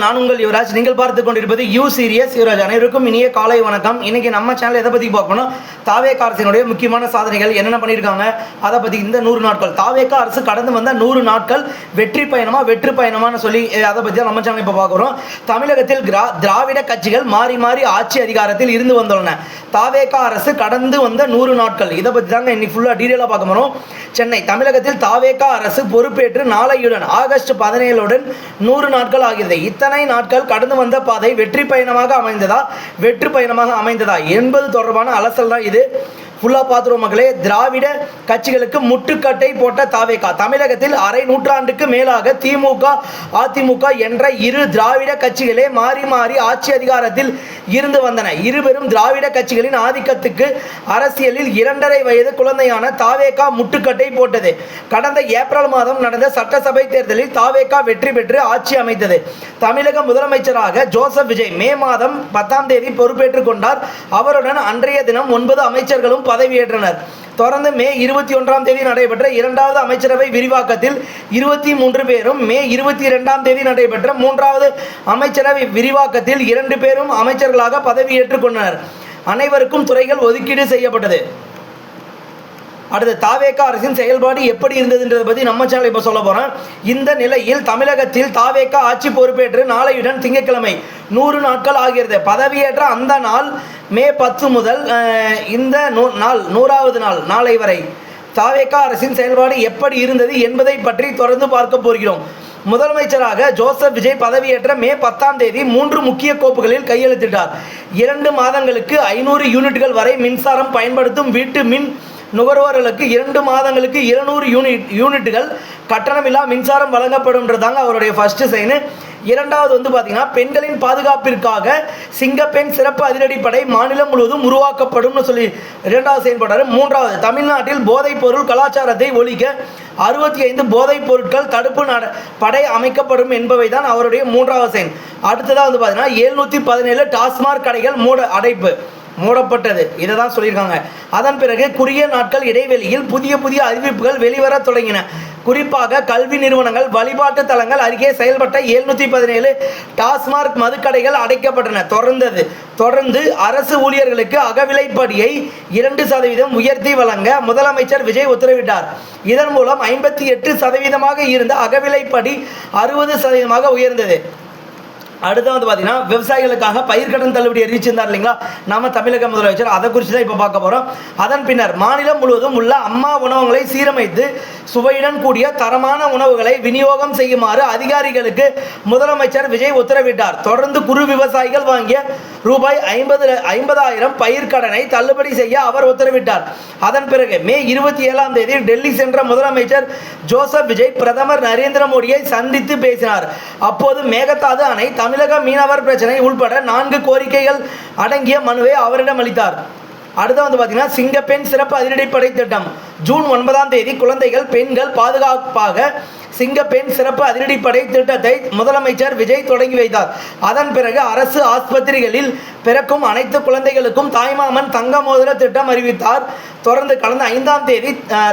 நான் உங்கள் யுவராஜ். நீங்கள் பார்த்து கொண்டிருப்பது யூ சீரியஸ் யுவராஜ். அனைவருக்கும் இனிய காலை வணக்கம். இன்னைக்கு நம்ம சேனல் எதை பற்றி பார்க்கணும், தாவேகா அரசினுடைய முக்கியமான சாதனைகள் என்னென்ன பண்ணியிருக்காங்க அதை பற்றி. இந்த 100 நாட்கள் தாவேகா அரசு கடந்து வந்த 100 நாட்கள் வெற்றி பயணமானு சொல்லி அதை பற்றி தான் நம்ம சேனல் இப்போ பார்க்குறோம். தமிழகத்தில் திராவிட கட்சிகள் மாறி மாறி ஆட்சி அதிகாரத்தில் இருந்து வந்துள்ளன. தாவேகா அரசு கடந்து வந்த 100 நாட்கள் இதை பற்றி தாங்க இன்னைக்கு ஃபுல்லாக டீட்டெயிலாக பார்க்க போகிறோம். சென்னை தமிழகத்தில் தாவேகா அரசு பொறுப்பேற்று நாளையுடன் ஆகஸ்ட் 17 100 நாட்கள் ஆகிறது. இத்தனை நாட்கள் கடந்து வந்த பாதை வெற்றி பயணமாக அமைந்ததா என்பது தொடர்பான அலசல் தான் இது. ஃபுல்லாக பார்த்துருவோம் மக்களே. திராவிட கட்சிகளுக்கு முட்டுக்கட்டை போட்ட தாவேகா. தமிழகத்தில் அரை நூற்றாண்டுக்கு மேலாக திமுக அதிமுக என்ற இரு திராவிட கட்சிகளே மாறி மாறி ஆட்சி அதிகாரத்தில் இருந்து வந்தன. இருவரும் திராவிட கட்சிகளின் ஆதிக்கத்துக்கு அரசியலில் 2.5 வயது குழந்தையான தாவேகா முட்டுக்கட்டை போட்டது. கடந்த ஏப்ரல் மாதம் நடந்த சட்டசபை தேர்தலில் தாவேகா வெற்றி பெற்று ஆட்சி அமைத்தது. தமிழக முதலமைச்சராக ஜோசப் விஜய் மே மாதம் 10 பொறுப்பேற்றுக் கொண்டார். அவருடன் அன்றைய தினம் 9 அமைச்சர்களும் பதவியேற்றனர். தொடர்ந்து மே 21 நடைபெற்ற 2வது அமைச்சரவை விரிவாக்கத்தில் 23 பேரும், மே 22 நடைபெற்ற 3வது அமைச்சரவை விரிவாக்கத்தில் 2 பேரும் அமைச்சர்களாக பதவியேற்றுக் கொண்டனர். அனைவருக்கும் துறைகள் ஒதுக்கீடு செய்யப்பட்டது. அடுத்து தாவேகா அரசின் செயல்பாடு எப்படி இருந்ததுன்றதை பற்றி நம்ம சேனல் இப்போ சொல்ல போகிறோம். இந்த நிலையில் தமிழகத்தில் தாவேகா ஆட்சி பொறுப்பேற்று நாளையுடன் திங்கட்கிழமை 100 நாட்கள் ஆகிறது. பதவியேற்ற அந்த நாள் மே 10 முதல் இந்த நாள் 100வது நாள் நாளை வரை தாவேகா அரசின் செயல்பாடு எப்படி இருந்தது என்பதை பற்றி தொடர்ந்து பார்க்க போகிறோம். முதலமைச்சராக ஜோசப் விஜய் பதவியேற்ற மே 10 3 முக்கிய கோப்புகளில் கையெழுத்திட்டார். 2 மாதங்களுக்கு 500 யூனிட்டுகள் வரை மின்சாரம் பயன்படுத்தும் வீட்டு மின் நுகர்வோர்களுக்கு 2 மாதங்களுக்கு 200 யூனிட்டுகள் கட்டணமில்லா மின்சாரம் வழங்கப்படும்ன்றதாங்க அவருடைய ஃபர்ஸ்ட் சைனு. இரண்டாவது பார்த்தீங்கன்னா, பெண்களின் பாதுகாப்பிற்காக சிங்கப்பெண் சிறப்பு அதிரடிப்படை மாநிலம் முழுவதும் உருவாக்கப்படும் சொல்லி 2வது செயல்பட்டார். 3வது, தமிழ்நாட்டில் போதைப் பொருள் கலாச்சாரத்தை ஒழிக்க 65 போதைப் பொருட்கள் தடுப்பு படை அமைக்கப்படும் என்பவை தான் அவருடைய 3வது சைன். அடுத்ததாக பார்த்தீங்கன்னா, 717 டாஸ்மாக் கடைகள் மூடப்பட்டது. இதை தான் சொல்லியிருக்காங்க. அதன் பிறகு குறுகிய நாட்கள் இடைவெளியில் புதிய அறிவிப்புகள் வெளிவர தொடங்கின. குறிப்பாக கல்வி நிறுவனங்கள், வழிபாட்டு தலங்கள் அருகே செயல்பட்ட 717 டாஸ்மாக் மதுக்கடைகள் அடைக்கப்பட்டன. தொடர்ந்து அரசு ஊழியர்களுக்கு அகவிலைப்படியை 2% உயர்த்தி வழங்க முதலமைச்சர் விஜய் உத்தரவிட்டார். இதன் மூலம் 58% இருந்த அகவிலைப்படி 60% உயர்ந்தது. அடுத்து பார்த்தீங்கன்னா, விவசாயிகளுக்காக பயிர்க்கடன் தள்ளுபடி அறிவிச்சிருந்தார் இல்லைங்களா நம்ம தமிழக முதலமைச்சர். அதை குறித்து தான் இப்போ பார்க்க போகிறோம். அதன் பின்னர் மாநிலம் முழுவதும் உள்ள அம்மா உணவகங்களை சீரமைத்து சுவையுடன் கூடிய தரமான உணவுகளை விநியோகம் செய்யுமாறு அதிகாரிகளுக்கு முதலமைச்சர் விஜய் உத்தரவிட்டார். தொடர்ந்து குறு விவசாயிகள் வாங்கிய ரூபாய் 50,000 பயிர்க்கடனை தள்ளுபடி செய்ய அவர் உத்தரவிட்டார். அதன் பிறகு மே 27 டெல்லி சென்ற முதலமைச்சர் ஜோசப் விஜய் பிரதமர் நரேந்திர மோடியை சந்தித்து பேசினார். அப்போது மேகதாது அணை, தமிழக மீனவர் பிரச்சனை உள்பட 4 கோரிக்கைகள் அடங்கிய மனுவை அவரிடம் அளித்தார். அடுத்து பார்த்தீங்கன்னா, சிங்கப்பெண் சிறப்பு அதிரடிப்படை திட்டம். ஜூன் 9 குழந்தைகள் பெண்கள் பாதுகாப்பாக சிங்கப்பெண் சிறப்பு அதிரடிப்படை திட்டத்தை முதலமைச்சர் விஜய் தொடங்கி வைத்தார். அதன் பிறகு அரசு ஆஸ்பத்திரிகளில் பிறக்கும் அனைத்து குழந்தைகளுக்கும் தாய்மாமன் தங்க மோதிர திட்டம் அறிவித்தார். தொடர்ந்து கடந்த 5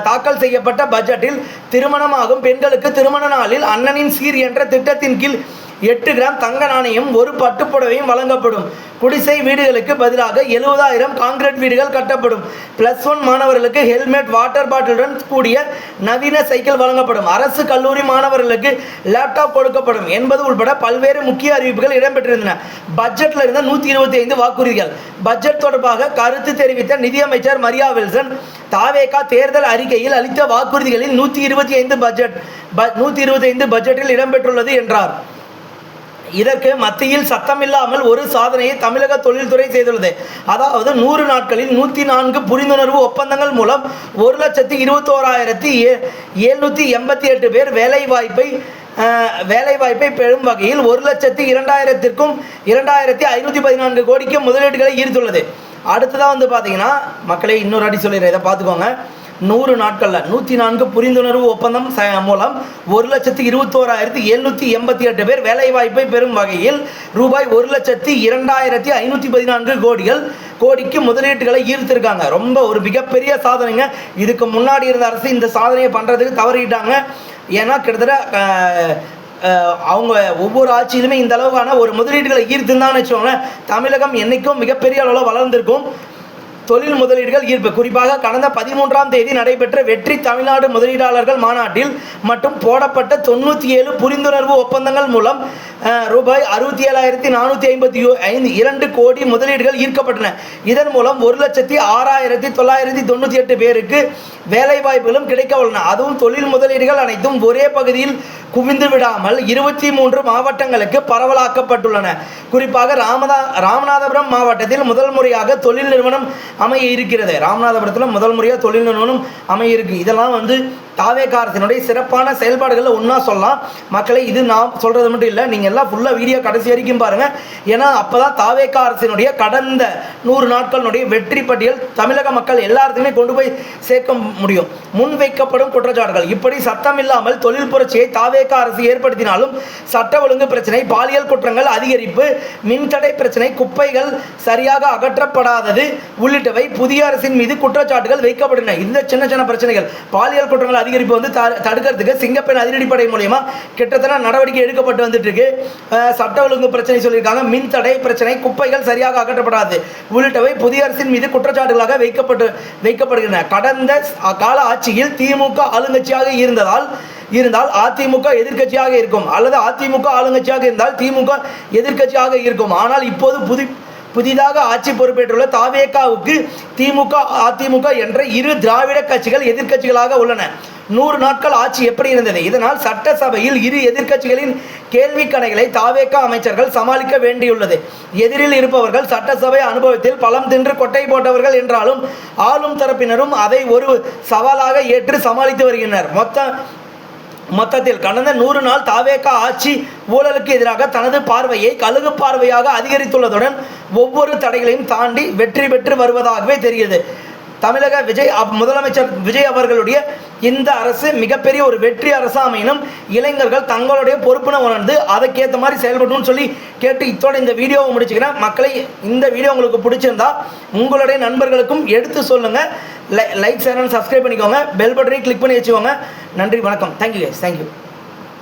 தாக்கல் செய்யப்பட்ட பட்ஜெட்டில் திருமணமாகும் பெண்களுக்கு திருமண நாளில் அண்ணனின் சீர் என்ற திட்டத்தின் கீழ் 8 கிராம் தங்க நாணயம், 1 பட்டுப்புடவையும் வழங்கப்படும். குடிசை வீடுகளுக்கு பதிலாக 70,000 கான்கிரீட் வீடுகள் கட்டப்படும். +1 மாணவர்களுக்கு ஹெல்மெட், வாட்டர் பாட்டிலுடன் கூடிய நவீன சைக்கிள் வழங்கப்படும். அரசு கல்லூரி மாணவர்களுக்கு லேப்டாப் கொடுக்கப்படும் என்பது உள்பட பல்வேறு முக்கிய அறிவிப்புகள் இடம்பெற்றிருந்தன. பட்ஜெட்டில் இருந்த 125 வாக்குறுதிகள். பட்ஜெட் தொடர்பாக கருத்து தெரிவித்த நிதியமைச்சர் மரியா வில்சன், தாவேகா தேர்தல் அறிக்கையில் அளித்த வாக்குறுதிகளில் 125 பட்ஜெட்டில் இடம்பெற்றுள்ளது என்றார். இதற்கு மத்தியில் சத்தமில்லாமல் ஒரு சாதனையை தமிழக தொழில்துறை செய்துள்ளது. அதாவது 100 நாட்களில் 104 புரிந்துணர்வு ஒப்பந்தங்கள் மூலம் 1,21,788 பேர் வேலைவாய்ப்பை பெறும் வகையில் 1,02,000க்கும் 2,514 கோடிக்கு முதலீடுகளை ஈர்த்துள்ளது. அடுத்ததாக பார்த்தீங்கன்னா, மக்களை இன்னொரு அடி சொல்லிடுறேன், இதை பார்த்துக்கோங்க. 100 நாட்களில் 104 புரிந்துணர்வு ஒப்பந்தம் மூலம் 1,21,788 பேர் வேலைவாய்ப்பை பெறும் வகையில் ரூபாய் 1,02,514 கோடிக்கு முதலீட்டுகளை ஈர்த்திருக்காங்க. ரொம்ப ஒரு மிகப்பெரிய சாதனைங்க. இதுக்கு முன்னாடி இருந்த அரசு இந்த சாதனையை பண்ணுறதுக்கு தவறிட்டாங்க. ஏன்னா கிட்டத்தட்ட அவங்க ஒவ்வொரு ஆட்சியிலுமே இந்த அளவுக்கான ஒரு முதலீடுகளை ஈர்த்துந்தான்னு வச்சுக்கோங்களேன், தமிழகம் என்றைக்கும் மிகப்பெரிய அளவில் வளர்ந்திருக்கும். தொழில் முதலீடுகள் ஈர்ப்பு குறிப்பாக கடந்த 13ஆம் தேதி நடைபெற்ற வெற்றி தமிழ்நாடு முதலீட்டாளர்கள் மாநாட்டில் மட்டும் போடப்பட்ட 97 புரிந்துணர்வு ஒப்பந்தங்கள் மூலம் ரூபாய் 67,455 கோடி முதலீடுகள் ஈர்க்கப்பட்டன. இதன் மூலம் 1,06,998 பேருக்கு வேலைவாய்ப்புகளும் கிடைக்க உள்ளன. அதுவும் தொழில் முதலீடுகள் அனைத்தும் ஒரே பகுதியில் குவிந்து விடாமல் 23 மாவட்டங்களுக்கு பரவலாக்கப்பட்டுள்ளன. குறிப்பாக ராமநாதபுரம் மாவட்டத்தில் முதல் முறையாக தொழில் நிறுவனம் அமைய இருக்கிறது. ராமநாதபுரத்தில் முதல் முறையாக தொழில் நிறுவனம் அமைய இருக்கு. இதெல்லாம் தாவேகா அரசினுடைய சிறப்பான செயல்பாடுகளில் ஒன்றா சொல்லலாம். மக்களை இது நான் சொல்கிறது மட்டும் இல்லை, நீங்கள் எல்லாம் ஃபுல்லாக வீடியோ கடைசி வரைக்கும் பாருங்கள். ஏன்னா அப்போ தான் தாவேகா அரசினுடைய கடந்த 100 நாட்களினுடைய வெற்றி பட்டியல் தமிழக மக்கள் எல்லாத்துக்குமே கொண்டு போய் சேர்க்க முடியும். முன்வைக்கப்படும் குற்றச்சாட்டுகள் இப்படி சட்டம் இல்லாமல் தொழில் புரட்சியை தாவேகா அரசு ஏற்படுத்தினாலும் சட்ட ஒழுங்கு பிரச்சனை, பாலியல் குற்றங்கள் அதிகரிப்பு, மின்தடை பிரச்சனை, குப்பைகள் சரியாக அகற்றப்படாதது உள்ளிட்டவை புதிய அரசின் மீது குற்றச்சாட்டுகள் வைக்கப்பட்டன. இந்த சின்ன சின்ன பிரச்சனைகள், பாலியல் குற்றங்கள் அதிகரிப்பு தடுக்கிறதுக்கு சிங்கப்பெண் அதிரடிப்படை மூலமா கிட்டத்தட்ட நடவடிக்கை எடுக்கப்பட்டு வந்துட்டு இருக்கு. சட்ட ஒழுங்கு பிரச்சனை சொல்லியிருக்காங்க, மின் தடை பிரச்சனை, குப்பைகள் சரியாக அகற்றப்படாது உள்ளிட்டவை புதிய அரசின் மீது குற்றச்சாட்டுகளாக வைக்கப்படுகின்றன. கடந்த கால ஆட்சியில் திமுக ஆளுங்கட்சியாக இருந்தால் அதிமுக எதிர்க்கட்சியாக இருக்கும், அல்லது அதிமுக ஆளுங்கட்சியாக இருந்தால் திமுக எதிர்க்கட்சியாக இருக்கும். ஆனால் இப்போது புதிதாக ஆட்சி பொறுப்பேற்றுள்ள தாவேகாவுக்கு திமுக அதிமுக என்ற இரு திராவிட கட்சிகள் எதிர்க்கட்சிகளாக உள்ளன. 100 நாட்கள் ஆட்சி எப்படி இருந்தது? இதனால் சட்டசபையில் இரு எதிர்க்கட்சிகளின் கேள்வி கணைகளை தாவேகா அமைச்சர்கள் சமாளிக்க வேண்டியுள்ளது. எதிரில் இருப்பவர்கள் சட்டசபை அனுபவத்தில் பலம் தின்று கொட்டை போட்டவர்கள் என்றாலும் ஆளும் தரப்பினரும் அதை ஒரு சவாலாக ஏற்று சமாளித்து வருகின்றனர். மொத்தத்தில் கடந்த 100 நாள் தாவேகா ஆட்சி ஊழலுக்கு எதிராக தனது பார்வையை கழுகு பார்வையாக அதிகரித்துள்ளதுடன் ஒவ்வொரு தடைகளையும் தாண்டி வெற்றி பெற்று வருவதாகவே தெரிகிறது. தமிழக முதலமைச்சர் விஜய் அவர்களுடைய இந்த அரசு மிகப்பெரிய ஒரு வெற்றி அரசு அமையணும். இளைஞர்கள் தங்களுடைய பொறுப்பினை உணர்ந்து அதுக்கேற்ற மாதிரி செயல்படணும்னு சொல்லி கேட்டு இத்தோட இந்த வீடியோவை முடிச்சுக்கிறேன். மக்களை, இந்த வீடியோ உங்களுக்கு பிடிச்சிருந்தா உங்களுடைய நண்பர்களுக்கும் எடுத்து சொல்லுங்கள். லைக், ஷேர் அண்ட் சப்ஸ்கிரைப் பண்ணிக்கோங்க. பெல் பட்டனை கிளிக் பண்ணி வச்சுக்கோங்க. நன்றி, வணக்கம். தேங்க்யூ.